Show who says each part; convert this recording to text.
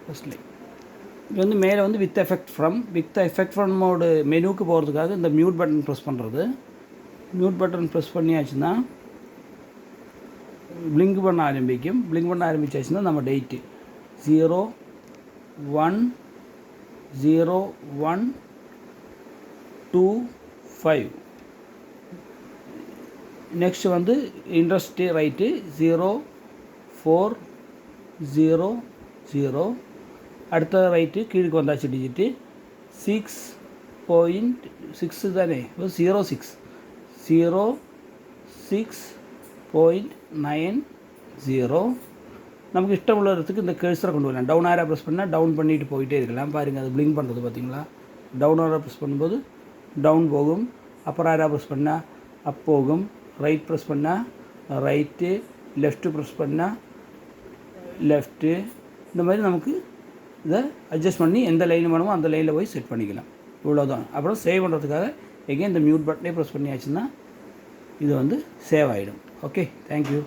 Speaker 1: First line. இது வந்து மேலே வந்து வித் எஃபெக்ட் ஃப்ரம்மோட மெனுவுக்கு போகிறதுக்காக இந்த மியூட் பட்டன் ப்ரெஸ் பண்ணுறது. மியூட் பட்டன் ப்ரெஸ் பண்ணியாச்சுன்னா பிளிங்க் பண்ண ஆரம்பிக்கும். பிளிங்க் பண்ண ஆரம்பிச்சாச்சுன்னா நம்ம டேட்டு 01/01/25. நெக்ஸ்ட்டு வந்து இன்ட்ரெஸ்ட்டு ரைட்டு 0400. அடுத்த ரைட்டு கீழுக்கு வந்தாச்சு டிஜிட்டு 6.6 தானே, 06.90. நமக்கு இஷ்டமுள்ள இடத்துக்கு இந்த கர்சரை கொண்டு வரலாம். டவுன் ஆரோ ப்ரெஸ் பண்ணால் டவுன் பண்ணிட்டு போயிட்டே இருக்கலாம். பாருங்கள் அது பிளிங்க் பண்ணுறது பார்த்தீங்களா. டவுன் ஆரோ ப்ரெஸ் பண்ணும்போது டவுன் போகும், அப்பர் ஆரோ ப்ரெஸ் பண்ணால் அப் போகும், ரைட் ப்ரெஸ் பண்ணால் ரைட்டு, லெஃப்ட்டு ப்ரெஸ் பண்ணால் லெஃப்ட்டு. இந்த மாதிரி நமக்கு இதை அட்ஜஸ்ட் பண்ணி எந்த லைன் வேணுமோ அந்த லைனில் போய் செட் பண்ணிக்கலாம். இவ்வளோதான். அப்புறம் சேவ் பண்ணுறதுக்காக எகெயின் இந்த மியூட் பட்டனே ப்ரெஸ் பண்ணியாச்சுன்னா இது வந்து சேவ் ஆகிடும். Okay, thank you.